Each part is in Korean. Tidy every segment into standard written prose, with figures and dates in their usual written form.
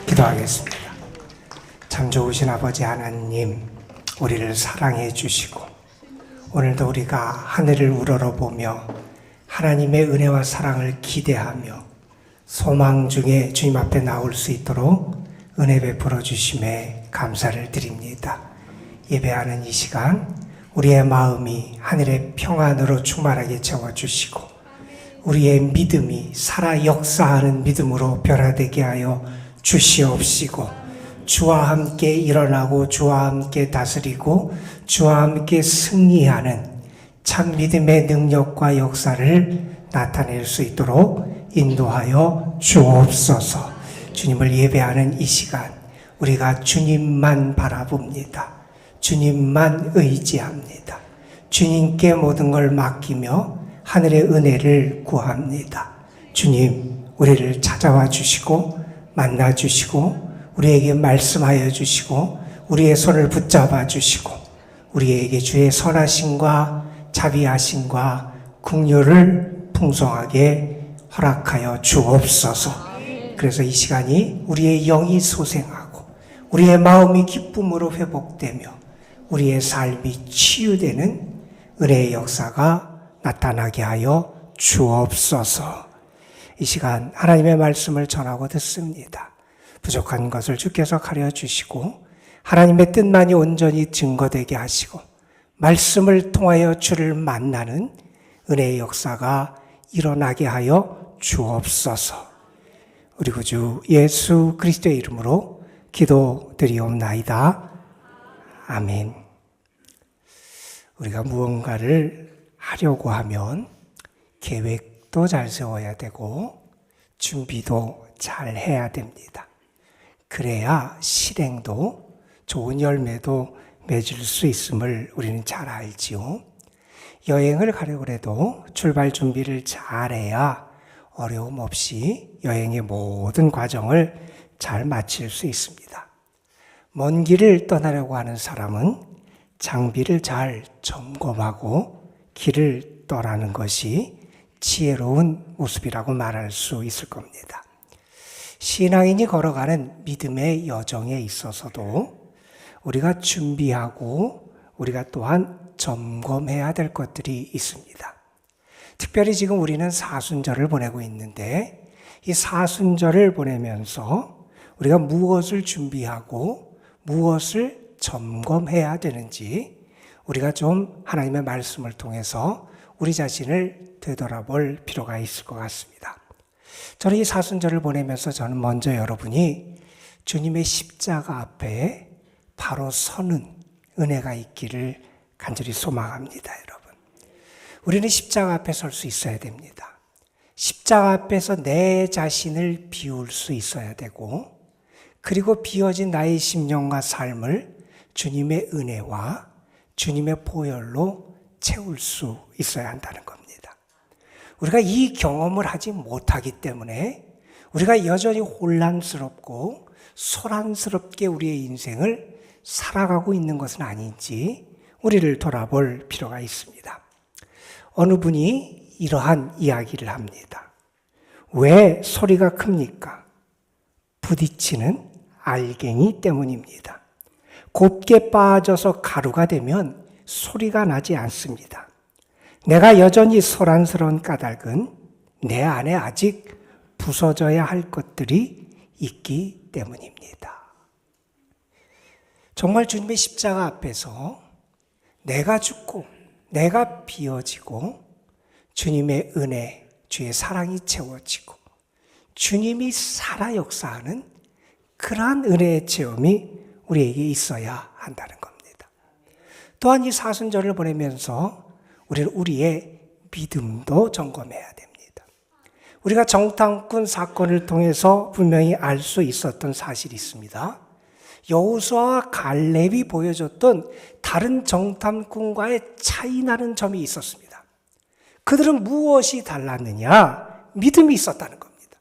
기도하겠습니다. 참 좋으신 아버지 하나님, 우리를 사랑해 주시고 오늘도 우리가 하늘을 우러러보며 하나님의 은혜와 사랑을 기대하며 소망 중에 주님 앞에 나올 수 있도록 은혜 베풀어 주심에 감사를 드립니다. 예배하는 이 시간 우리의 마음이 하늘의 평안으로 충만하게 채워주시고 우리의 믿음이 살아 역사하는 믿음으로 변화되게 하여 주시옵시고 주와 함께 일어나고 주와 함께 다스리고 주와 함께 승리하는 참 믿음의 능력과 역사를 나타낼 수 있도록 인도하여 주옵소서. 주님을 예배하는 이 시간 우리가 주님만 바라봅니다. 주님만 의지합니다. 주님께 모든 걸 맡기며 하늘의 은혜를 구합니다. 주님, 우리를 찾아와 주시고 만나 주시고 우리에게 말씀하여 주시고 우리의 손을 붙잡아 주시고 우리에게 주의 선하심과 자비하심과 긍휼을 풍성하게 허락하여 주옵소서. 그래서 이 시간이 우리의 영이 소생하고 우리의 마음이 기쁨으로 회복되며 우리의 삶이 치유되는 은혜의 역사가 나타나게 하여 주옵소서. 이 시간 하나님의 말씀을 전하고 듣습니다. 부족한 것을 주께서 가려주시고 하나님의 뜻만이 온전히 증거되게 하시고 말씀을 통하여 주를 만나는 은혜의 역사가 일어나게 하여 주옵소서. 우리 구주 예수 그리스도의 이름으로 기도드리옵나이다. 아멘. 우리가 무언가를 하려고 하면 계획도 잘 세워야 되고 준비도 잘 해야 됩니다. 그래야 실행도 좋은 열매도 맺을 수 있음을 우리는 잘 알지요. 여행을 가려고 해도 출발 준비를 잘해야 어려움 없이 여행의 모든 과정을 잘 마칠 수 있습니다. 먼 길을 떠나려고 하는 사람은 장비를 잘 점검하고 길을 떠나는 것이 지혜로운 모습이라고 말할 수 있을 겁니다. 신앙인이 걸어가는 믿음의 여정에 있어서도 우리가 준비하고 우리가 또한 점검해야 될 것들이 있습니다. 특별히 지금 우리는 사순절을 보내고 있는데 이 사순절을 보내면서 우리가 무엇을 준비하고 무엇을 점검해야 되는지 우리가 좀 하나님의 말씀을 통해서 우리 자신을 되돌아볼 필요가 있을 것 같습니다. 저는 이 사순절을 보내면서 저는 먼저 여러분이 주님의 십자가 앞에 바로 서는 은혜가 있기를 간절히 소망합니다, 여러분. 우리는 십자가 앞에 설 수 있어야 됩니다. 십자가 앞에서 내 자신을 비울 수 있어야 되고 그리고 비워진 나의 심령과 삶을 주님의 은혜와 주님의 보혈로 채울 수 있어야 한다는 겁니다. 우리가 이 경험을 하지 못하기 때문에 우리가 여전히 혼란스럽고 소란스럽게 우리의 인생을 살아가고 있는 것은 아닌지 우리를 돌아볼 필요가 있습니다. 어느 분이 이러한 이야기를 합니다. 왜 소리가 큽니까? 부딪히는 알갱이 때문입니다. 곱게 빠져서 가루가 되면 소리가 나지 않습니다. 내가 여전히 소란스러운 까닭은 내 안에 아직 부서져야 할 것들이 있기 때문입니다. 정말 주님의 십자가 앞에서 내가 죽고 내가 비워지고 주님의 은혜, 주의 사랑이 채워지고 주님이 살아 역사하는 그러한 은혜의 체험이 우리에게 있어야 한다는 겁니다. 또한 이 사순절을 보내면서 우리는 우리의 믿음도 점검해야 됩니다. 우리가 정탐꾼 사건을 통해서 분명히 알 수 있었던 사실이 있습니다. 여호수아와 갈렙이 보여줬던 다른 정탐꾼과의 차이 나는 점이 있었습니다. 그들은 무엇이 달랐느냐? 믿음이 있었다는 겁니다.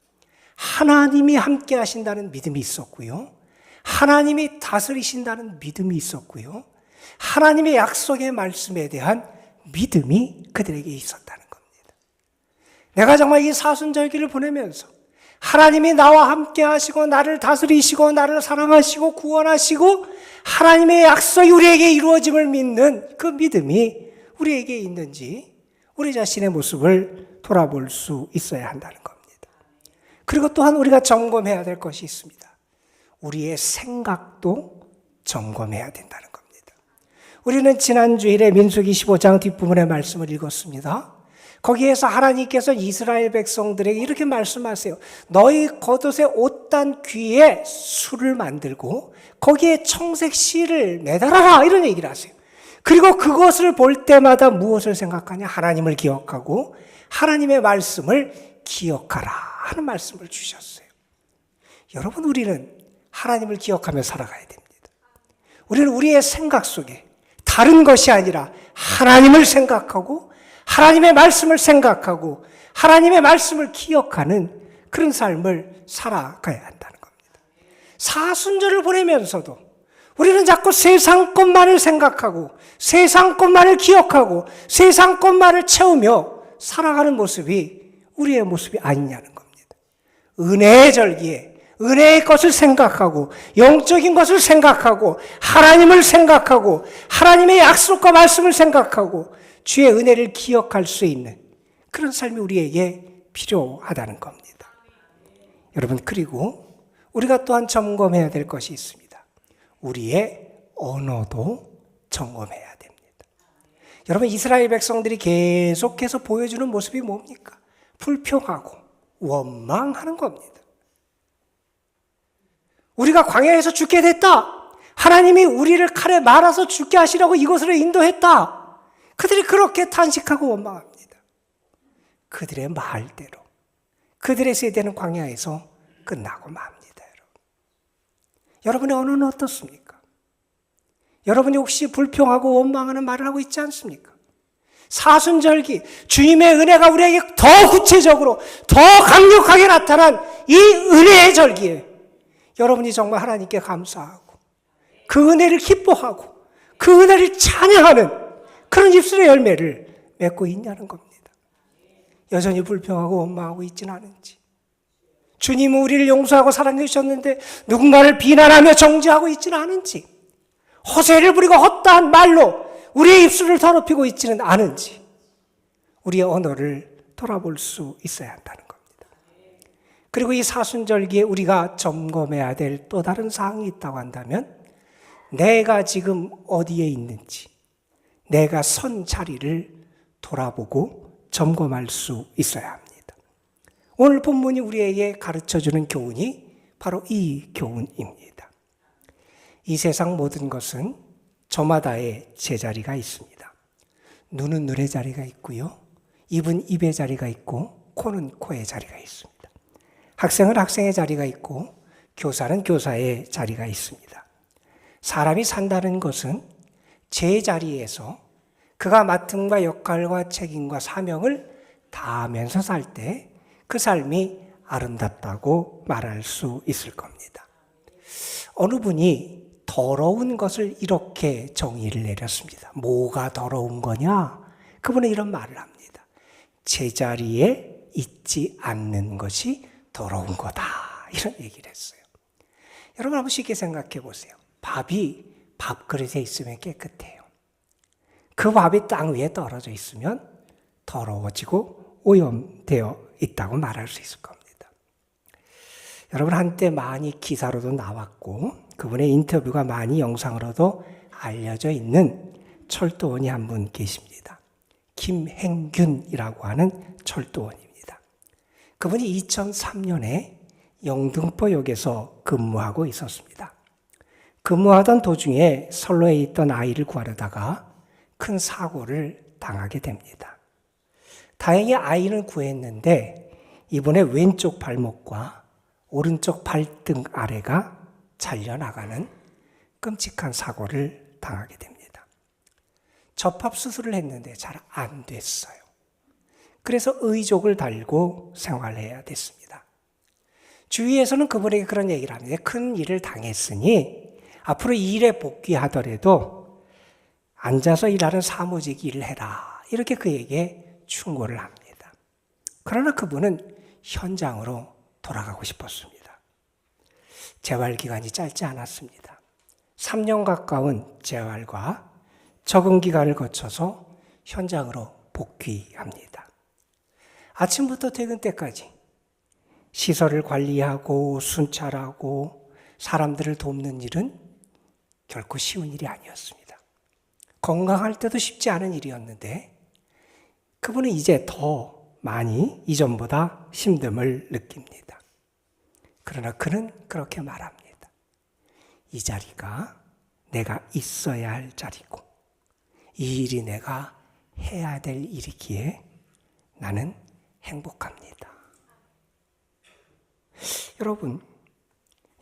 하나님이 함께 하신다는 믿음이 있었고요. 하나님이 다스리신다는 믿음이 있었고요. 하나님의 약속의 말씀에 대한 믿음이 그들에게 있었다는 겁니다. 내가 정말 이 사순절기를 보내면서 하나님이 나와 함께 하시고 나를 다스리시고 나를 사랑하시고 구원하시고 하나님의 약속이 우리에게 이루어짐을 믿는 그 믿음이 우리에게 있는지 우리 자신의 모습을 돌아볼 수 있어야 한다는 겁니다. 그리고 또한 우리가 점검해야 될 것이 있습니다. 우리의 생각도 점검해야 된다는 겁니다. 우리는 지난 주일에 민수기 15장 뒷부분의 말씀을 읽었습니다. 거기에서 하나님께서 이스라엘 백성들에게 이렇게 말씀하세요. 너희 겉옷의 옷단 귀에 술을 만들고 거기에 청색 실을 매달아라, 이런 얘기를 하세요. 그리고 그것을 볼 때마다 무엇을 생각하냐? 하나님을 기억하고 하나님의 말씀을 기억하라 하는 말씀을 주셨어요. 여러분, 우리는 하나님을 기억하며 살아가야 됩니다. 우리는 우리의 생각 속에 다른 것이 아니라 하나님을 생각하고 하나님의 말씀을 생각하고 하나님의 말씀을 기억하는 그런 삶을 살아가야 한다는 겁니다. 사순절을 보내면서도 우리는 자꾸 세상 것만을 생각하고 세상 것만을 기억하고 세상 것만을 채우며 살아가는 모습이 우리의 모습이 아니냐는 겁니다. 은혜의 절기에 은혜의 것을 생각하고 영적인 것을 생각하고 하나님을 생각하고 하나님의 약속과 말씀을 생각하고 주의 은혜를 기억할 수 있는 그런 삶이 우리에게 필요하다는 겁니다. 여러분, 그리고 우리가 또한 점검해야 될 것이 있습니다. 우리의 언어도 점검해야 됩니다. 여러분, 이스라엘 백성들이 계속해서 보여주는 모습이 뭡니까? 불평하고 원망하는 겁니다. 우리가 광야에서 죽게 됐다. 하나님이 우리를 칼에 말아서 죽게 하시려고 이곳으로 인도했다. 그들이 그렇게 탄식하고 원망합니다. 그들의 말대로 그들의 세대는 광야에서 끝나고 맙니다. 여러분의 언어는 어떻습니까? 여러분이 혹시 불평하고 원망하는 말을 하고 있지 않습니까? 사순절기, 주님의 은혜가 우리에게 더 구체적으로 더 강력하게 나타난 이 은혜의 절기에 여러분이 정말 하나님께 감사하고 그 은혜를 기뻐하고 그 은혜를 찬양하는 그런 입술의 열매를 맺고 있냐는 겁니다. 여전히 불평하고 원망하고 있지는 않은지, 주님은 우리를 용서하고 사랑해 주셨는데 누군가를 비난하며 정죄하고 있지는 않은지, 허세를 부리고 헛다한 말로 우리의 입술을 더럽히고 있지는 않은지 우리의 언어를 돌아볼 수 있어야 한다는 겁니다. 그리고 이 사순절기에 우리가 점검해야 될 또 다른 사항이 있다고 한다면 내가 지금 어디에 있는지 내가 선 자리를 돌아보고 점검할 수 있어야 합니다. 오늘 본문이 우리에게 가르쳐주는 교훈이 바로 이 교훈입니다. 이 세상 모든 것은 저마다의 제자리가 있습니다. 눈은 눈의 자리가 있고요. 입은 입의 자리가 있고 코는 코의 자리가 있습니다. 학생은 학생의 자리가 있고 교사는 교사의 자리가 있습니다. 사람이 산다는 것은 제 자리에서 그가 맡음과 역할과 책임과 사명을 다하면서 살 때 그 삶이 아름답다고 말할 수 있을 겁니다. 어느 분이 더러운 것을 이렇게 정의를 내렸습니다. 뭐가 더러운 거냐? 그분은 이런 말을 합니다. 제자리에 있지 않는 것이 더러운 거다. 이런 얘기를 했어요. 여러분, 한번 쉽게 생각해 보세요. 밥이 밥그릇에 있으면 깨끗해요. 그 밥이 땅 위에 떨어져 있으면 더러워지고 오염되어 있다고 말할 수 있을 겁니다. 여러분, 한때 많이 기사로도 나왔고 그분의 인터뷰가 많이 영상으로도 알려져 있는 철도원이 한 분 계십니다. 김행균이라고 하는 철도원입니다. 그분이 2003년에 영등포역에서 근무하고 있었습니다. 근무하던 도중에 선로에 있던 아이를 구하려다가 큰 사고를 당하게 됩니다. 다행히 아이는 구했는데 이분의 왼쪽 발목과 오른쪽 발등 아래가 잘려나가는 끔찍한 사고를 당하게 됩니다. 접합수술을 했는데 잘 안 됐어요. 그래서 의족을 달고 생활해야 됐습니다. 주위에서는 그분에게 그런 얘기를 합니다. 큰 일을 당했으니 앞으로 일에 복귀하더라도 앉아서 일하는 사무직 일을 해라. 이렇게 그에게 충고를 합니다. 그러나 그분은 현장으로 돌아가고 싶었습니다. 재활 기간이 짧지 않았습니다. 3년 가까운 재활과 적응 기간을 거쳐서 현장으로 복귀합니다. 아침부터 퇴근 때까지 시설을 관리하고 순찰하고 사람들을 돕는 일은 결코 쉬운 일이 아니었습니다. 건강할 때도 쉽지 않은 일이었는데 그분은 이제 더 많이 이전보다 힘듦을 느낍니다. 그러나 그는 그렇게 말합니다. 이 자리가 내가 있어야 할 자리고 이 일이 내가 해야 될 일이기에 나는 행복합니다.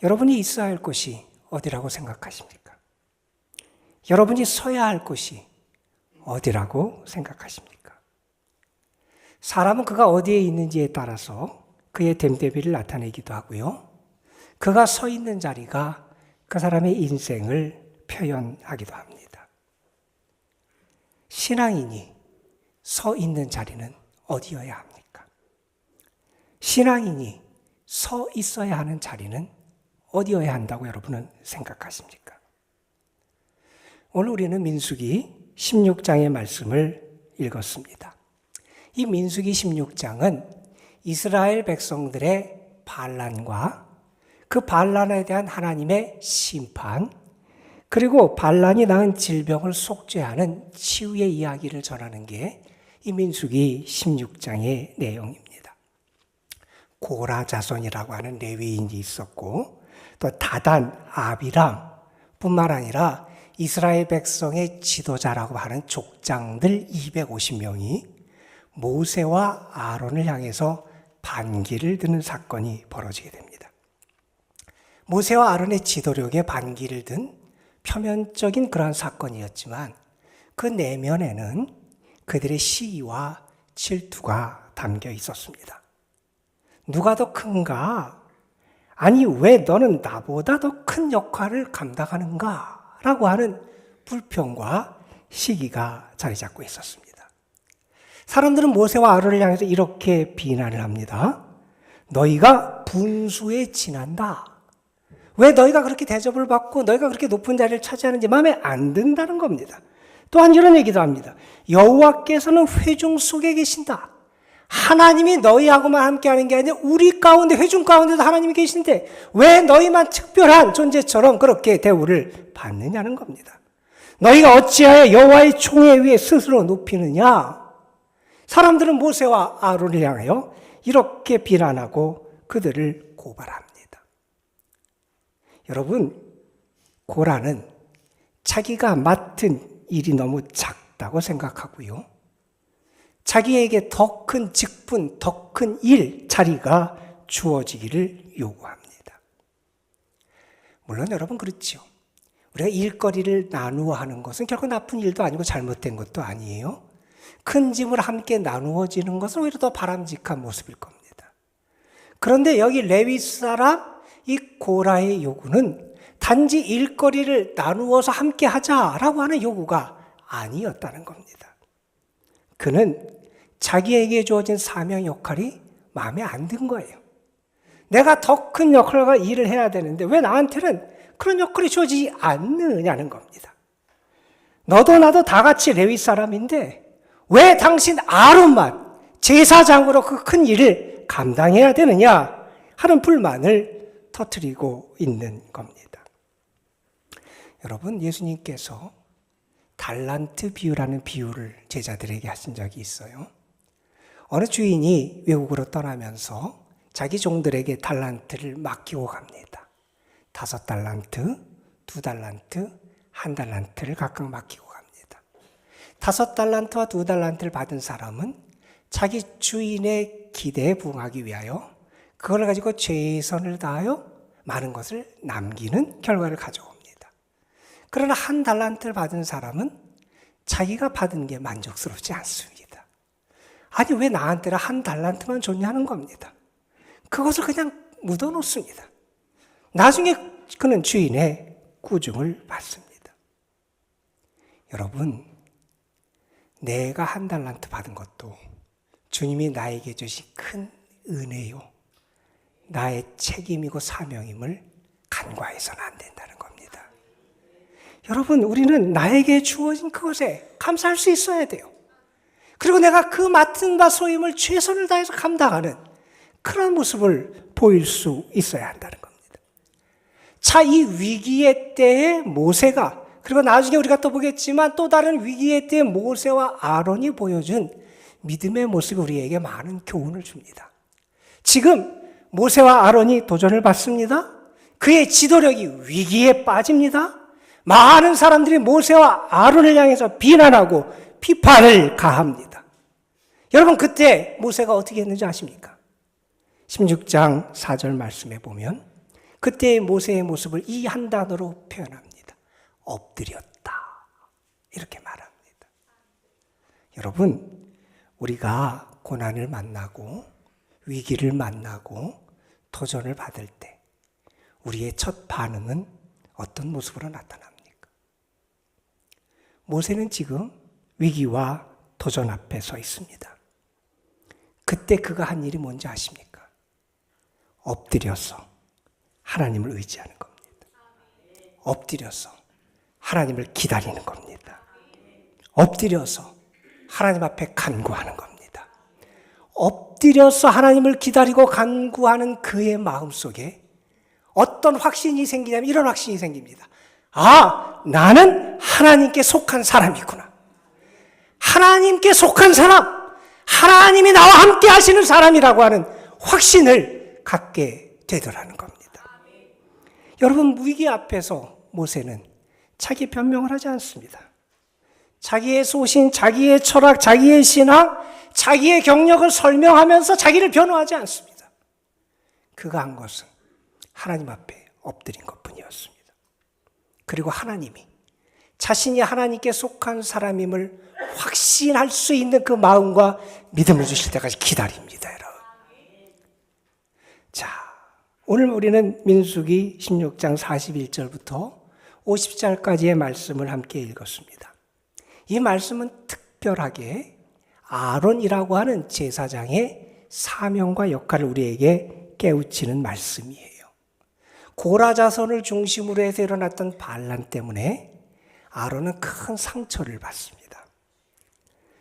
여러분이 있어야 할 곳이 어디라고 생각하십니까? 여러분이 서야 할 곳이 어디라고 생각하십니까? 사람은 그가 어디에 있는지에 따라서 그의 됨됨이를 나타내기도 하고요. 그가 서 있는 자리가 그 사람의 인생을 표현하기도 합니다. 신앙인이 서 있는 자리는 어디여야 합니까? 신앙인이 서 있어야 하는 자리는 어디여야 한다고 여러분은 생각하십니까? 오늘 우리는 민수기 16장의 말씀을 읽었습니다. 이 민수기 16장은 이스라엘 백성들의 반란과 그 반란에 대한 하나님의 심판, 그리고 반란이 낳은 질병을 속죄하는 치유의 이야기를 전하는 게 이 민수기 16장의 내용입니다. 고라 자손이라고 하는 레위인이 있었고 또 다단, 아비람 뿐만 아니라 이스라엘 백성의 지도자라고 하는 족장들 250명이 모세와 아론을 향해서 반기를 드는 사건이 벌어지게 됩니다. 모세와 아론의 지도력에 반기를 든 표면적인 그러한 사건이었지만 그 내면에는 그들의 시기와 질투가 담겨 있었습니다. 누가 더 큰가? 아니, 왜 너는 나보다 더 큰 역할을 감당하는가? 라고 하는 불평과 시기가 자리 잡고 있었습니다. 사람들은 모세와 아론을 향해서 이렇게 비난을 합니다. 너희가 분수에 지난다. 왜 너희가 그렇게 대접을 받고 너희가 그렇게 높은 자리를 차지하는지 마음에 안 든다는 겁니다. 또한 이런 얘기도 합니다. 여호와께서는 회중 속에 계신다. 하나님이 너희하고만 함께하는 게 아니라 우리 가운데, 회중 가운데도 하나님이 계신데 왜 너희만 특별한 존재처럼 그렇게 대우를 받느냐는 겁니다. 너희가 어찌하여 여호와의 총회 위에 스스로 높이느냐? 사람들은 모세와 아론을 향하여 이렇게 비난하고 그들을 고발합니다. 여러분, 고라는 자기가 맡은 일이 너무 작다고 생각하고요. 자기에게 더 큰 직분, 더 큰 일, 자리가 주어지기를 요구합니다. 물론 여러분 그렇죠. 우리가 일거리를 나누어 하는 것은 결코 나쁜 일도 아니고 잘못된 것도 아니에요. 큰 짐을 함께 나누어지는 것은 오히려 더 바람직한 모습일 겁니다. 그런데 여기 레위 사람 이 고라의 요구는 단지 일거리를 나누어서 함께 하자라고 하는 요구가 아니었다는 겁니다. 그는 자기에게 주어진 사명 역할이 마음에 안 든 거예요. 내가 더 큰 역할과 일을 해야 되는데 왜 나한테는 그런 역할이 주어지지 않느냐는 겁니다. 너도 나도 다 같이 레위 사람인데 왜 당신 아론만 제사장으로 그 큰 일을 감당해야 되느냐 하는 불만을 터뜨리고 있는 겁니다. 여러분, 예수님께서 달란트 비유라는 비유를 제자들에게 하신 적이 있어요. 어느 주인이 외국으로 떠나면서 자기 종들에게 달란트를 맡기고 갑니다. 5달란트, 2달란트, 1달란트를 각각 맡기고 갑니다. 5달란트와 2달란트를 받은 사람은 자기 주인의 기대에 부응하기 위하여 그걸 가지고 최선을 다하여 많은 것을 남기는 결과를 가져옵니다. 그러나 1달란트를 받은 사람은 자기가 받은 게 만족스럽지 않습니다. 아니, 왜 나한테는 1달란트만 줬냐는 겁니다. 그것을 그냥 묻어놓습니다. 나중에 그는 주인의 꾸중을 받습니다. 여러분, 내가 1달란트 받은 것도 주님이 나에게 주신 큰 은혜요. 나의 책임이고 사명임을 간과해서는 안 된다는 겁니다. 여러분, 우리는 나에게 주어진 그것에 감사할 수 있어야 돼요. 그리고 내가 그 맡은 바 소임을 최선을 다해서 감당하는 그런 모습을 보일 수 있어야 한다는 겁니다. 자, 이 위기의 때에 모세가, 그리고 나중에 우리가 또 보겠지만 또 다른 위기의 때에 모세와 아론이 보여준 믿음의 모습이 우리에게 많은 교훈을 줍니다. 지금 모세와 아론이 도전을 받습니다. 그의 지도력이 위기에 빠집니다. 많은 사람들이 모세와 아론을 향해서 비난하고 비판을 가합니다. 여러분, 그때 모세가 어떻게 했는지 아십니까? 16장 4절 말씀에 보면 그때의 모세의 모습을 이 한 단어로 표현합니다. 엎드렸다. 이렇게 말합니다. 여러분, 우리가 고난을 만나고 위기를 만나고 도전을 받을 때 우리의 첫 반응은 어떤 모습으로 나타납니까? 모세는 지금 위기와 도전 앞에 서 있습니다. 그때 그가 한 일이 뭔지 아십니까? 엎드려서 하나님을 의지하는 겁니다. 엎드려서 하나님을 기다리는 겁니다. 엎드려서 하나님 앞에 간구하는 겁니다. 엎드려서 하나님을 기다리고 간구하는 그의 마음속에 어떤 확신이 생기냐면 이런 확신이 생깁니다. 아, 나는 하나님께 속한 사람이구나. 하나님께 속한 사람, 하나님이 나와 함께 하시는 사람이라고 하는 확신을 갖게 되더라는 겁니다. 여러분, 위기 앞에서 모세는 자기 변명을 하지 않습니다. 자기의 소신, 자기의 철학, 자기의 신앙, 자기의 경력을 설명하면서 자기를 변호하지 않습니다. 그가 한 것은 하나님 앞에 엎드린 것뿐이었습니다. 그리고 하나님이 자신이 하나님께 속한 사람임을 확신할 수 있는 그 마음과 믿음을 주실 때까지 기다립니다, 여러분. 자, 오늘 우리는 민수기 16장 41절부터 50절까지의 말씀을 함께 읽었습니다. 이 말씀은 특별하게 아론이라고 하는 제사장의 사명과 역할을 우리에게 깨우치는 말씀이에요. 고라 자손을 중심으로 해서 일어났던 반란 때문에 아론은 큰 상처를 받습니다.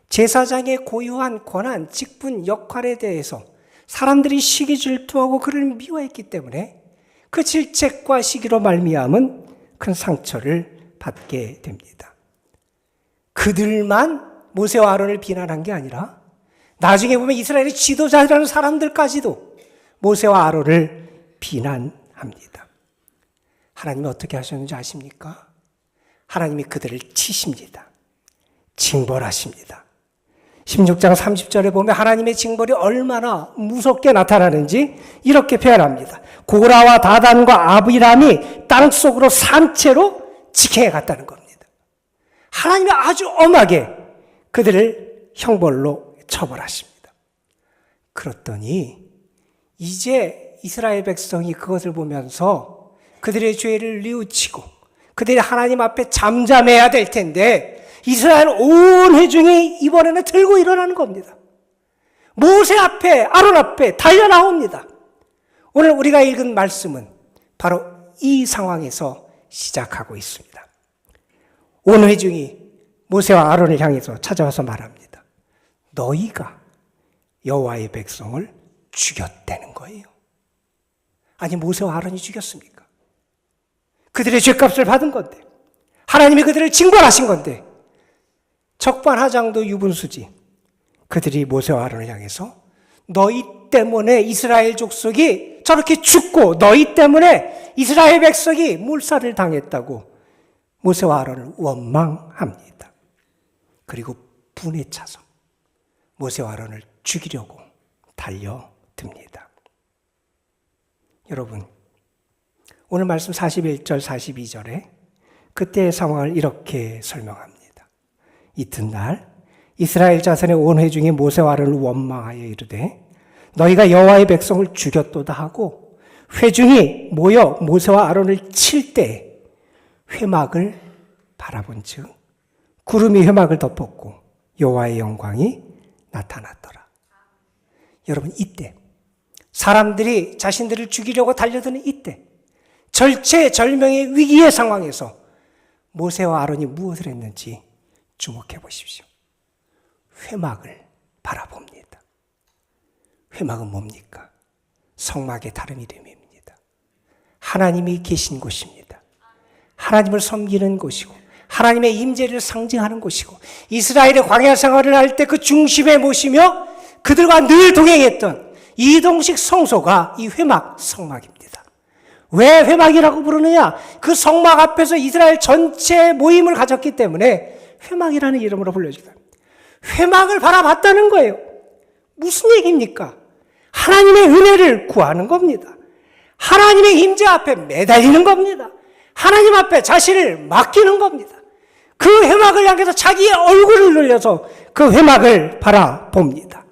제사장의 고유한 권한, 직분, 역할에 대해서 사람들이 시기 질투하고 그를 미워했기 때문에 그 질책과 시기로 말미암은 큰 상처를 받게 됩니다. 그들만 모세와 아론을 비난한 게 아니라 나중에 보면 이스라엘의 지도자라는 사람들까지도 모세와 아론을 비난합니다. 하나님이 어떻게 하셨는지 아십니까? 하나님이 그들을 치십니다. 징벌하십니다. 16장 30절에 보면 하나님의 징벌이 얼마나 무섭게 나타나는지 이렇게 표현합니다. 고라와 다단과 아비람이 땅속으로 산채로 직행해 갔다는 겁니다. 하나님이 아주 엄하게 그들을 형벌로 처벌하십니다. 그렇더니 이제 이스라엘 백성이 그것을 보면서 그들의 죄를 뉘우치고 그들이 하나님 앞에 잠잠해야 될 텐데 이스라엘 온 회중이 이번에는 들고 일어나는 겁니다. 모세 앞에, 아론 앞에 달려나옵니다. 오늘 우리가 읽은 말씀은 바로 이 상황에서 시작하고 있습니다. 온 회중이 모세와 아론을 향해서 찾아와서 말합니다. 너희가 여호와의 백성을 죽였다는 거예요. 아니, 모세와 아론이 죽였습니까? 그들의 죄값을 받은 건데, 하나님이 그들을 징벌하신 건데, 적반하장도 유분수지. 그들이 모세와 아론을 향해서 너희 때문에 이스라엘 족속이 저렇게 죽고 너희 때문에 이스라엘 백성이 몰살을 당했다고 모세와 아론을 원망합니다. 그리고 분에 차서 모세와 아론을 죽이려고 달려듭니다. 여러분, 오늘 말씀 41절, 42절에 그때의 상황을 이렇게 설명합니다. 이튿날 이스라엘 자손의 온 회중이 모세와 아론을 원망하여 이르되 너희가 여호와의 백성을 죽였도다 하고 회중이 모여 모세와 아론을 칠 때 회막을 바라본즉 구름이 회막을 덮었고 여호와의 영광이 나타났더라. 여러분, 이때 사람들이 자신들을 죽이려고 달려드는 이때 절체절명의 위기의 상황에서 모세와 아론이 무엇을 했는지 주목해 보십시오. 회막을 바라봅니다. 회막은 뭡니까? 성막의 다른 이름입니다. 하나님이 계신 곳입니다. 하나님을 섬기는 곳이고 하나님의 임재를 상징하는 곳이고 이스라엘의 광야 생활을 할 때 그 중심에 모시며 그들과 늘 동행했던 이동식 성소가 이 회막 성막입니다. 왜 회막이라고 부르느냐? 그 성막 앞에서 이스라엘 전체 모임을 가졌기 때문에 회막이라는 이름으로 불려집니다. 회막을 바라봤다는 거예요. 무슨 얘기입니까? 하나님의 은혜를 구하는 겁니다. 하나님의 임재 앞에 매달리는 겁니다. 하나님 앞에 자신을 맡기는 겁니다. 그 회막을 향해서 자기의 얼굴을 늘려서 그 회막을 바라봅니다.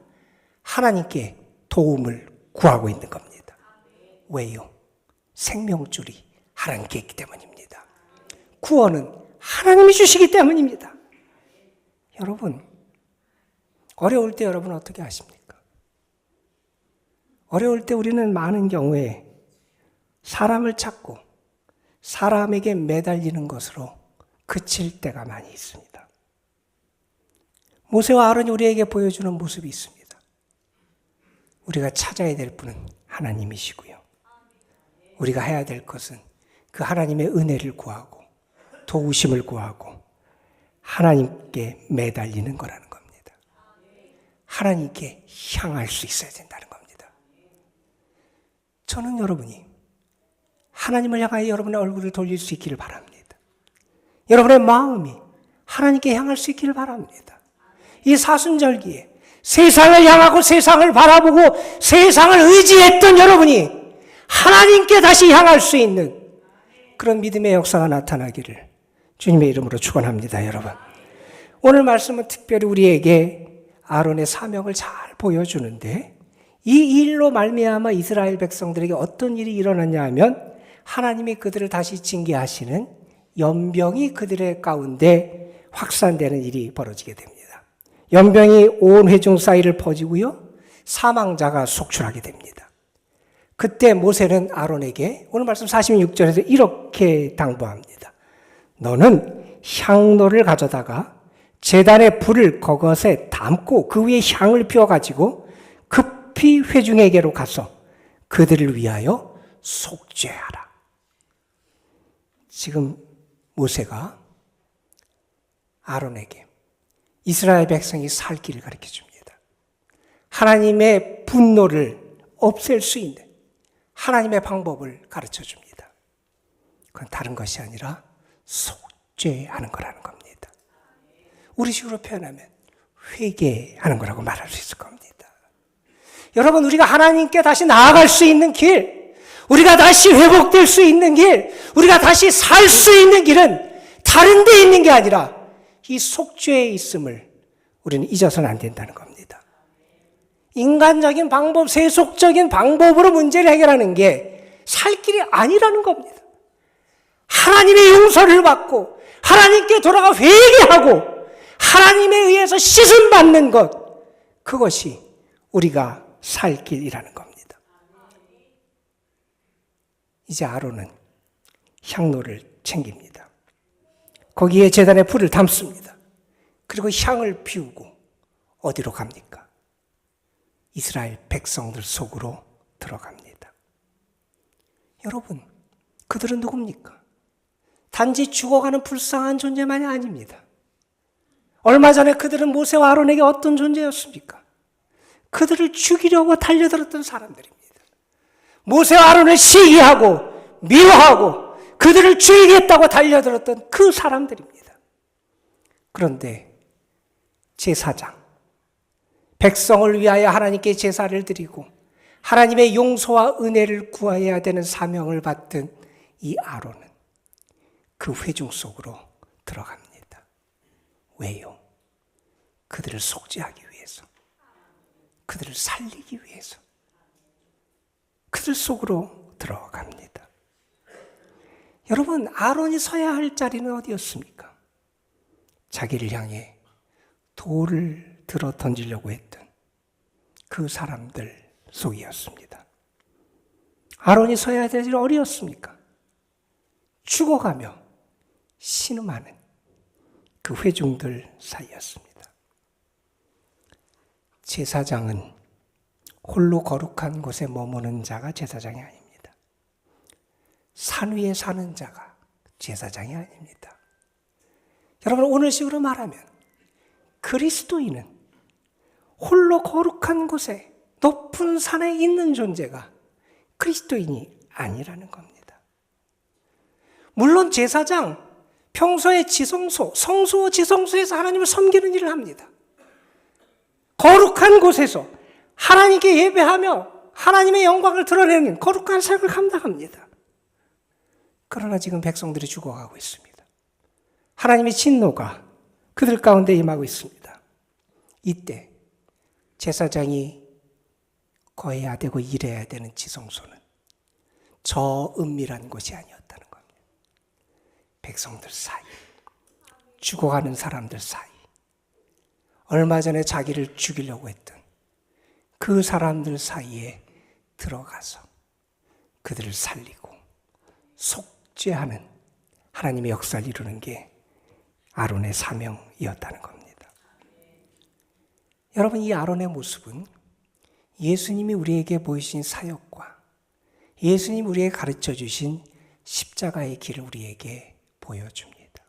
하나님께 도움을 구하고 있는 겁니다. 왜요? 생명줄이 하나님께 있기 때문입니다. 구원은 하나님이 주시기 때문입니다. 여러분, 어려울 때 여러분 어떻게 하십니까? 어려울 때 우리는 많은 경우에 사람을 찾고 사람에게 매달리는 것으로 그칠 때가 많이 있습니다. 모세와 아론이 우리에게 보여주는 모습이 있습니다. 우리가 찾아야 될 분은 하나님이시고요. 우리가 해야 될 것은 그 하나님의 은혜를 구하고 도우심을 구하고 하나님께 매달리는 거라는 겁니다. 하나님께 향할 수 있어야 된다는 겁니다. 저는 여러분이 하나님을 향하여 여러분의 얼굴을 돌릴 수 있기를 바랍니다. 여러분의 마음이 하나님께 향할 수 있기를 바랍니다. 이 사순절기에 세상을 향하고 세상을 바라보고 세상을 의지했던 여러분이 하나님께 다시 향할 수 있는 그런 믿음의 역사가 나타나기를 주님의 이름으로 축원합니다. 여러분, 오늘 말씀은 특별히 우리에게 아론의 사명을 잘 보여주는데 이 일로 말미암아 이스라엘 백성들에게 어떤 일이 일어났냐 하면 하나님이 그들을 다시 징계하시는 연병이 그들의 가운데 확산되는 일이 벌어지게 됩니다. 연병이 온 회중 사이를 퍼지고요. 사망자가 속출하게 됩니다. 그때 모세는 아론에게 오늘 말씀 46절에서 이렇게 당부합니다. 너는 향로를 가져다가 제단의 불을 그것에 담고 그 위에 향을 피워가지고 급히 회중에게로 가서 그들을 위하여 속죄하라. 지금 모세가 아론에게 이스라엘 백성이 살 길을 가르쳐 줍니다. 하나님의 분노를 없앨 수 있는 하나님의 방법을 가르쳐 줍니다. 그건 다른 것이 아니라 속죄하는 거라는 겁니다. 우리식으로 표현하면 회개하는 거라고 말할 수 있을 겁니다. 여러분, 우리가 하나님께 다시 나아갈 수 있는 길, 우리가 다시 회복될 수 있는 길, 우리가 다시 살 수 있는 길은 다른 데 있는 게 아니라 이 속죄에 있음을 우리는 잊어서는 안 된다는 겁니다. 인간적인 방법, 세속적인 방법으로 문제를 해결하는 게 살 길이 아니라는 겁니다. 하나님의 용서를 받고 하나님께 돌아가 회개하고 하나님에 의해서 씻음받는 것, 그것이 우리가 살 길이라는 겁니다. 이제 아론은 향로를 챙깁니다. 거기에 제단에 불을 담습니다. 그리고 향을 피우고 어디로 갑니까? 이스라엘 백성들 속으로 들어갑니다. 여러분, 그들은 누굽니까? 단지 죽어가는 불쌍한 존재만이 아닙니다. 얼마 전에 그들은 모세와 아론에게 어떤 존재였습니까? 그들을 죽이려고 달려들었던 사람들입니다. 모세와 아론을 시기하고 미워하고 그들을 죽이겠다고 달려들었던 그 사람들입니다. 그런데 제사장, 백성을 위하여 하나님께 제사를 드리고 하나님의 용서와 은혜를 구해야 되는 사명을 받은 이 아론은 그 회중 속으로 들어갑니다. 왜요? 그들을 속죄하기 위해서, 그들을 살리기 위해서 그들 속으로 들어갑니다. 여러분, 아론이 서야 할 자리는 어디였습니까? 자기를 향해 돌을 들어 던지려고 했던 그 사람들 속이었습니다. 아론이 서야 될 일 어디였습니까? 죽어가며 신음하는 그 회중들 사이였습니다. 제사장은 홀로 거룩한 곳에 머무는 자가 제사장이 아닙니다. 산 위에 사는 자가 제사장이 아닙니다. 여러분, 오늘식으로 말하면 그리스도인은 홀로 거룩한 곳에 높은 산에 있는 존재가 그리스도인이 아니라는 겁니다. 물론 제사장, 평소에 지성소, 성소 지성소에서 하나님을 섬기는 일을 합니다. 거룩한 곳에서 하나님께 예배하며 하나님의 영광을 드러내는 거룩한 사역을 감당합니다. 그러나 지금 백성들이 죽어가고 있습니다. 하나님의 진노가 그들 가운데 임하고 있습니다. 이때 제사장이 거해야 되고 일해야 되는 지성소는 저 은밀한 곳이 아니었다는 겁니다. 백성들 사이, 죽어가는 사람들 사이, 얼마 전에 자기를 죽이려고 했던 그 사람들 사이에 들어가서 그들을 살리고 속죄하는 하나님의 역사를 이루는 게 아론의 사명이었다는 겁니다. 여러분, 이 아론의 모습은 예수님이 우리에게 보이신 사역과 예수님 우리에게 가르쳐 주신 십자가의 길을 우리에게 보여줍니다.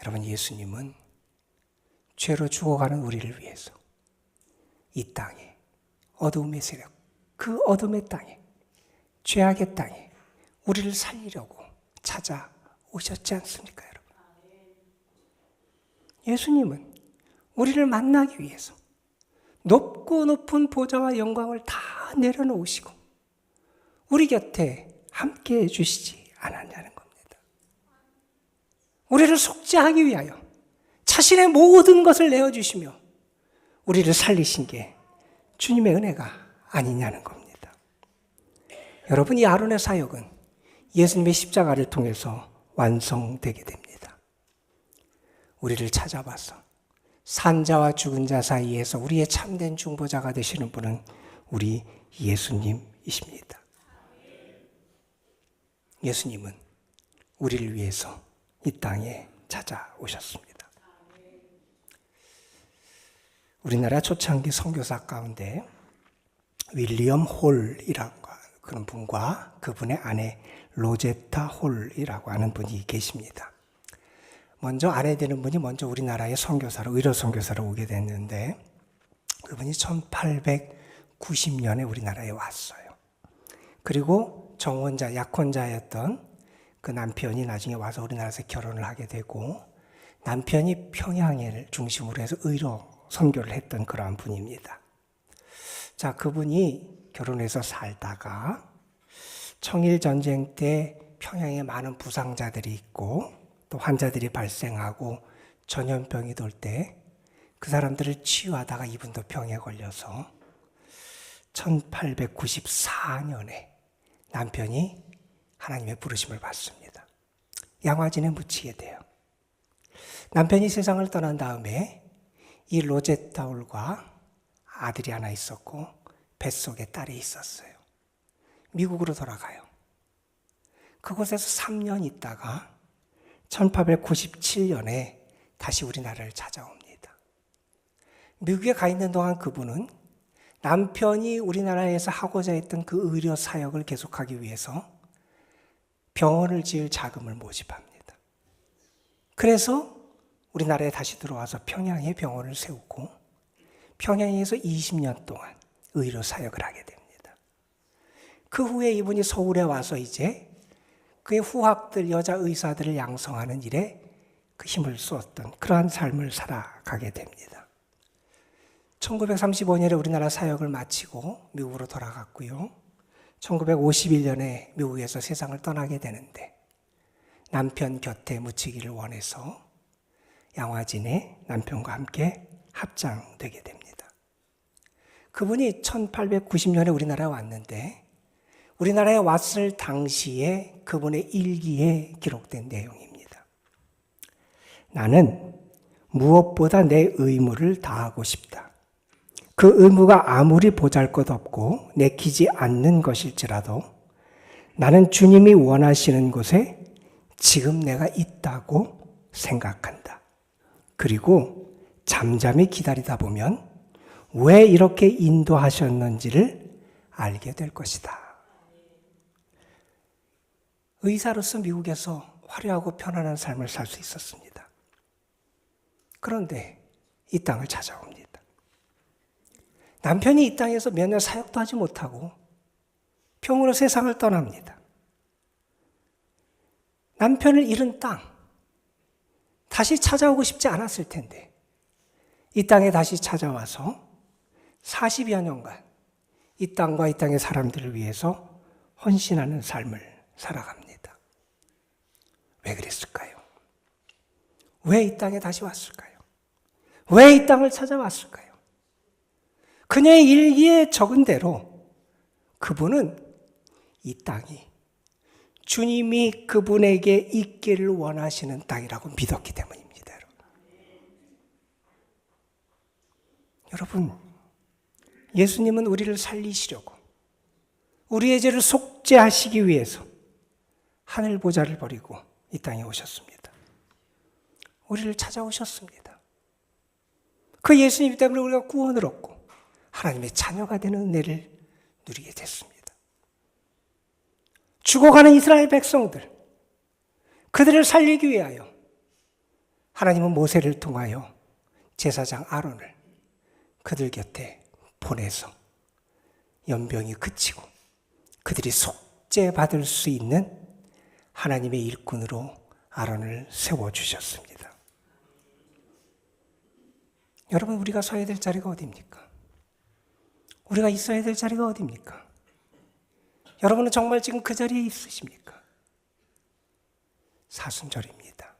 여러분, 예수님은 죄로 죽어가는 우리를 위해서 이 땅에 어둠의 세력, 그 어둠의 땅에, 죄악의 땅에 우리를 살리려고 찾아오셨지 않습니까, 여러분? 예수님은 우리를 만나기 위해서 높고 높은 보좌와 영광을 다 내려놓으시고 우리 곁에 함께 해주시지 않았냐는 겁니다. 우리를 속죄하기 위하여 자신의 모든 것을 내어주시며 우리를 살리신 게 주님의 은혜가 아니냐는 겁니다. 여러분, 이 아론의 사역은 예수님의 십자가를 통해서 완성되게 됩니다. 우리를 찾아와서 산자와 죽은 자 사이에서 우리의 참된 중보자가 되시는 분은 우리 예수님이십니다. 예수님은 우리를 위해서 이 땅에 찾아오셨습니다. 우리나라 초창기 선교사 가운데 윌리엄 홀이라고 그런 분과 그분의 아내 로제타 홀이라고 하는 분이 계십니다. 먼저 아내 되는 분이 먼저 우리나라의 선교사로, 의료 선교사로 오게 됐는데 그분이 1890년에 우리나라에 왔어요. 그리고 정혼자, 약혼자였던 그 남편이 나중에 와서 우리나라에서 결혼을 하게 되고 남편이 평양을 중심으로 해서 의료 선교를 했던 그러한 분입니다. 자, 그분이 결혼해서 살다가 청일전쟁 때 평양에 많은 부상자들이 있고 또 환자들이 발생하고 전염병이 돌 때 그 사람들을 치유하다가 이분도 병에 걸려서 1894년에 남편이 하나님의 부르심을 받습니다. 양화진에 묻히게 돼요. 남편이 세상을 떠난 다음에 이 로제타 홀과 아들이 하나 있었고 뱃속에 딸이 있었어요. 미국으로 돌아가요. 그곳에서 3년 있다가 1897년에 다시 우리나라를 찾아옵니다. 미국에 가 있는 동안 그분은 남편이 우리나라에서 하고자 했던 그 의료 사역을 계속하기 위해서 병원을 지을 자금을 모집합니다. 그래서 우리나라에 다시 들어와서 평양에 병원을 세우고 평양에서 20년 동안 의료 사역을 하게 됩니다. 그 후에 이분이 서울에 와서 이제 그의 후학들, 여자 의사들을 양성하는 일에 그 힘을 쏟았던 그러한 삶을 살아가게 됩니다. 1935년에 우리나라 사역을 마치고 미국으로 돌아갔고요. 1951년에 미국에서 세상을 떠나게 되는데 남편 곁에 묻히기를 원해서 양화진에 남편과 함께 합장되게 됩니다. 그분이 1890년에 우리나라에 왔는데 우리나라에 왔을 당시에 그분의 일기에 기록된 내용입니다. 나는 무엇보다 내 의무를 다하고 싶다. 그 의무가 아무리 보잘것없고 내키지 않는 것일지라도 나는 주님이 원하시는 곳에 지금 내가 있다고 생각한다. 그리고 잠잠히 기다리다 보면 왜 이렇게 인도하셨는지를 알게 될 것이다. 의사로서 미국에서 화려하고 편안한 삶을 살 수 있었습니다. 그런데 이 땅을 찾아옵니다. 남편이 이 땅에서 몇 년 사역도 하지 못하고 병으로 세상을 떠납니다. 남편을 잃은 땅, 다시 찾아오고 싶지 않았을 텐데 이 땅에 다시 찾아와서 40여 년간 이 땅과 이 땅의 사람들을 위해서 헌신하는 삶을 살아갑니다. 왜 그랬을까요? 왜 이 땅에 다시 왔을까요? 왜 이 땅을 찾아왔을까요? 그녀의 일기에 적은 대로 그분은 이 땅이 주님이 그분에게 있기를 원하시는 땅이라고 믿었기 때문입니다. 여러분, 예수님은 우리를 살리시려고 우리의 죄를 속죄하시기 위해서 하늘 보좌를 버리고 이 땅에 오셨습니다. 우리를 찾아오셨습니다. 그 예수님 때문에 우리가 구원을 얻고 하나님의 자녀가 되는 은혜를 누리게 됐습니다. 죽어가는 이스라엘 백성들, 그들을 살리기 위하여 하나님은 모세를 통하여 제사장 아론을 그들 곁에 보내서 연병이 그치고 그들이 속죄받을 수 있는 하나님의 일꾼으로 아론을 세워주셨습니다. 여러분, 우리가 서야 될 자리가 어디입니까? 우리가 있어야 될 자리가 어디입니까? 여러분은 정말 지금 그 자리에 있으십니까? 사순절입니다.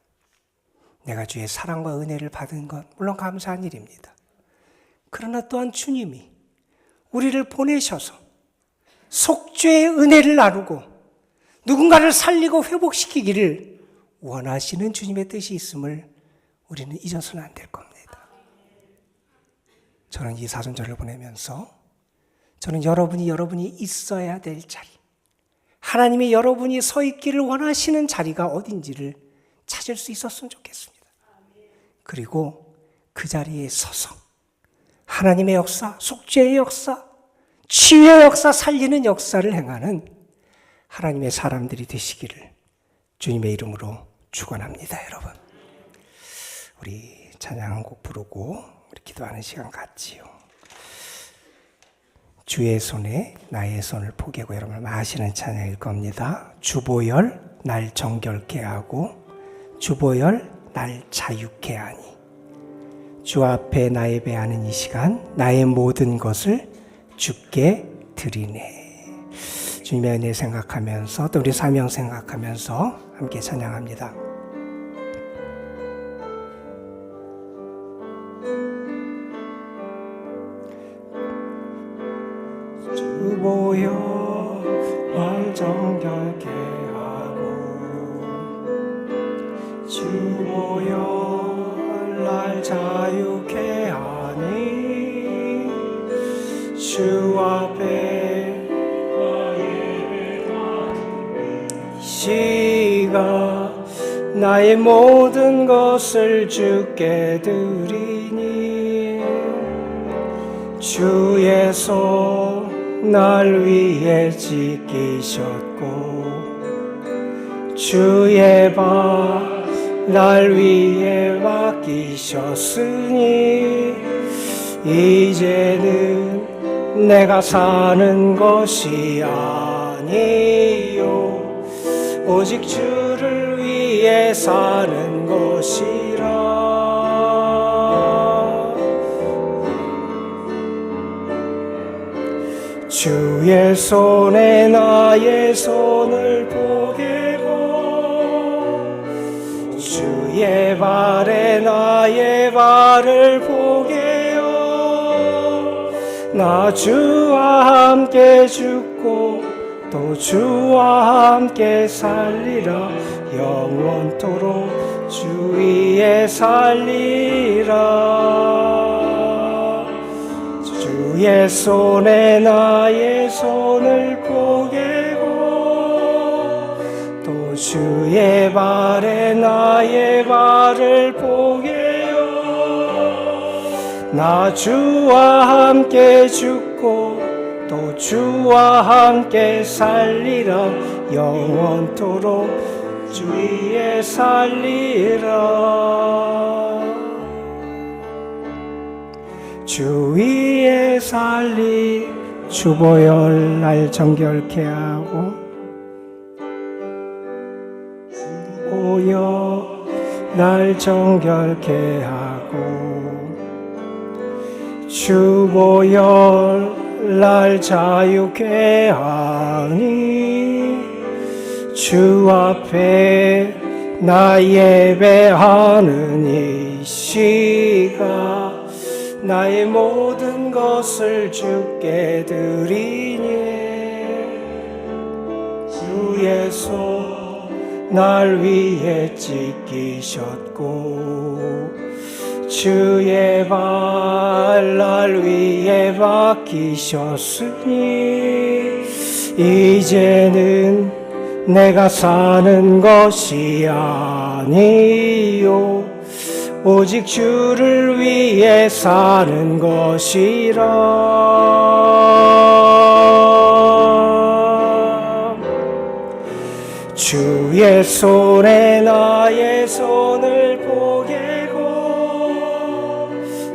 내가 주의 사랑과 은혜를 받은 것 물론 감사한 일입니다. 그러나 또한 주님이 우리를 보내셔서 속죄의 은혜를 나누고 누군가를 살리고 회복시키기를 원하시는 주님의 뜻이 있음을 우리는 잊어서는 안 될 겁니다. 저는 이 사순절을 보내면서 저는 여러분이 있어야 될 자리, 하나님이 여러분이 서 있기를 원하시는 자리가 어딘지를 찾을 수 있었으면 좋겠습니다. 그리고 그 자리에 서서 하나님의 역사, 속죄의 역사, 치유의 역사, 살리는 역사를 행하는 하나님의 사람들이 되시기를 주님의 이름으로 축원합니다. 여러분, 우리 찬양 한 곡 부르고 우리 기도하는 시간 갖지요. 주의 손에 나의 손을 포개고, 여러분 아시는 찬양일 겁니다. 주보혈 날 정결케 하고 주보혈 날 자유케 하니, 주 앞에 나의 배하는 이 시간 나의 모든 것을 주께 드리네. 주님의 은혜 생각하면서 또 우리 사명 생각하면서 함께 찬양합니다. 주보혈 날 정결케 하고 주보혈 날 자유케 하니, 주 앞에 시가 나의 모든 것을 주께 드리니, 주의 손 날 위에 지키셨고 주의 발 날 위에 맡기셨으니, 이제는 내가 사는 것이 아니요 오직 주를 위해 사는 것이라. 주의 손에 나의 손을 포개고 주의 발에 나의 발을 포개요. 나 주와 함께 죽고 또 주와 함께 살리라. 영원토록 주 위에 살리라. 주 주의 손에 나의 손을 포개고 또 주의 발에 나의 발을 포개요. 나 주와 함께 죽고 또 주와 함께 살리라. 영원토록 주 위에 살리라. 주 위에 살리. 주보혈 날 정결케 하고 주보혈 날 정결케 하고 주보혈 날 자유케 하니 주 앞에 나 예배하는 이 시간 나의 모든 것을 주께 드리니 주의 손 날 위에 찢기셨고 주의 발 날 위에 박히셨으니 이제는 내가 사는 것이 아니요 오직 주를 위해 사는 것이라. 주의 손에 나의 손을 포개고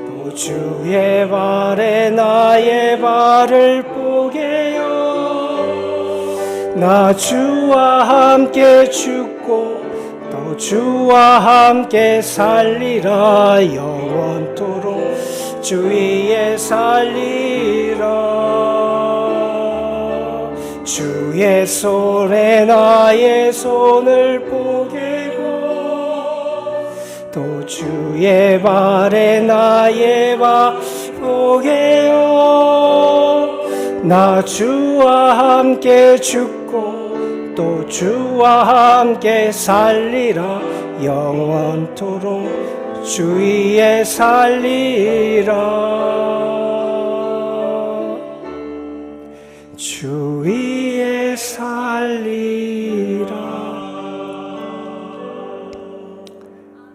또 주의 발에 나의 발을 포개요. 나 주와 함께 죽고 또 주와 함께 살리라. 영원토록 주 위에 살리라. 주의 손에 나의 손을 포개고 또 주의 발에 나의 발 포개요. 나 주와 함께 죽고 또 주와 함께 살리라. 영원토록 주 위에 살리라. 주 위에 살리라.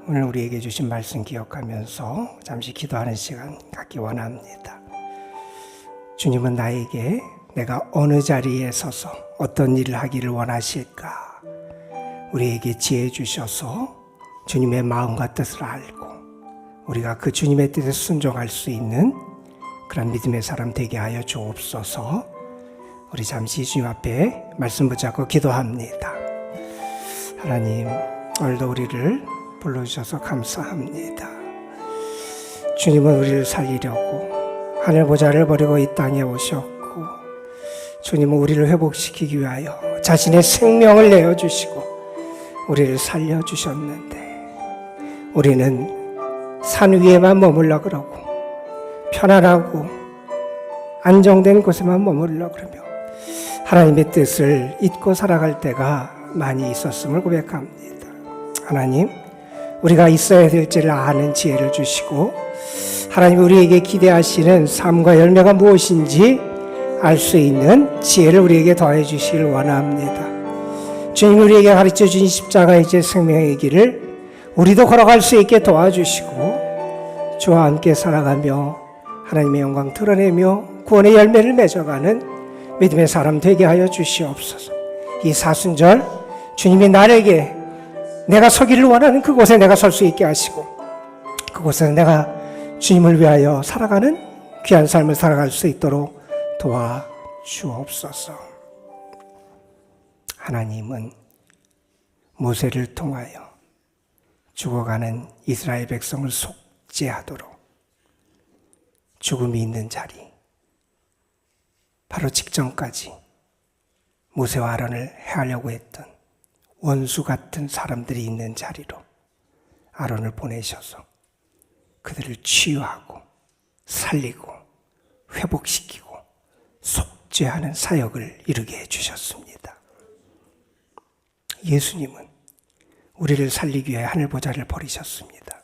오늘 우리에게 주신 말씀 기억하면서 잠시 기도하는 시간 갖기 원합니다. 주님은 나에게 내가 어느 자리에 서서 어떤 일을 하기를 원하실까? 우리에게 지혜 주셔서 주님의 마음과 뜻을 알고 우리가 그 주님의 뜻에 순종할 수 있는 그런 믿음의 사람 되게 하여 주옵소서. 우리 잠시 주님 앞에 말씀 붙잡고 기도합니다. 하나님, 오늘도 우리를 불러주셔서 감사합니다. 주님은 우리를 살리려고 하늘 보좌를 버리고 이 땅에 오셨고 주님은 우리를 회복시키기 위하여 자신의 생명을 내어주시고 우리를 살려주셨는데 우리는 산 위에만 머물러 그러고 편안하고 안정된 곳에만 머물러 그러며 하나님의 뜻을 잊고 살아갈 때가 많이 있었음을 고백합니다. 하나님, 우리가 있어야 될지를 아는 지혜를 주시고 하나님 우리에게 기대하시는 삶과 열매가 무엇인지 알 수 있는 지혜를 우리에게 더해 주시길 원합니다. 주님 우리에게 가르쳐 주신 십자가의 제 생명의 길을 우리도 걸어갈 수 있게 도와주시고 주와 함께 살아가며 하나님의 영광 드러내며 구원의 열매를 맺어가는 믿음의 사람 되게 하여 주시옵소서. 이 사순절 주님이 나에게 내가 서기를 원하는 그곳에 내가 설 수 있게 하시고 그곳에서 내가 주님을 위하여 살아가는 귀한 삶을 살아갈 수 있도록 도와주옵소서. 하나님은 모세를 통하여 죽어가는 이스라엘 백성을 속죄하도록 죽음이 있는 자리 바로 직전까지 모세와 아론을 해하려고 했던 원수 같은 사람들이 있는 자리로 아론을 보내셔서 그들을 치유하고 살리고 회복시키고 속죄하는 사역을 이루게 해주셨습니다. 예수님은 우리를 살리기 위해 하늘보좌를 버리셨습니다.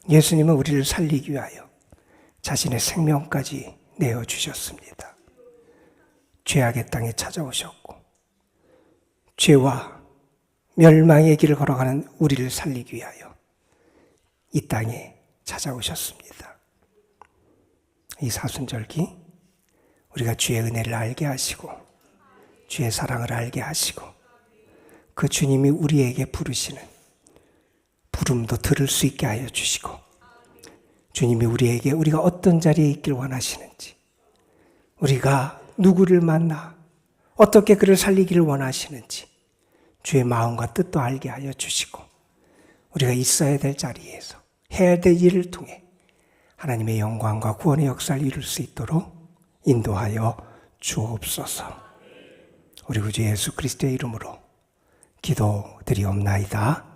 예수님은 우리를 살리기 위하여 자신의 생명까지 내어주셨습니다. 죄악의 땅에 찾아오셨고 죄와 멸망의 길을 걸어가는 우리를 살리기 위하여 이 땅에 찾아오셨습니다. 이 사순절기 우리가 주의 은혜를 알게 하시고 주의 사랑을 알게 하시고 그 주님이 우리에게 부르시는 부름도 들을 수 있게 하여 주시고 주님이 우리에게 우리가 어떤 자리에 있길 원하시는지 우리가 누구를 만나 어떻게 그를 살리기를 원하시는지 주의 마음과 뜻도 알게 하여 주시고 우리가 있어야 될 자리에서 해야 될 일을 통해 하나님의 영광과 구원의 역사를 이룰 수 있도록 인도하여 주옵소서. 우리 구주 예수 그리스도의 이름으로 기도드리옵나이다.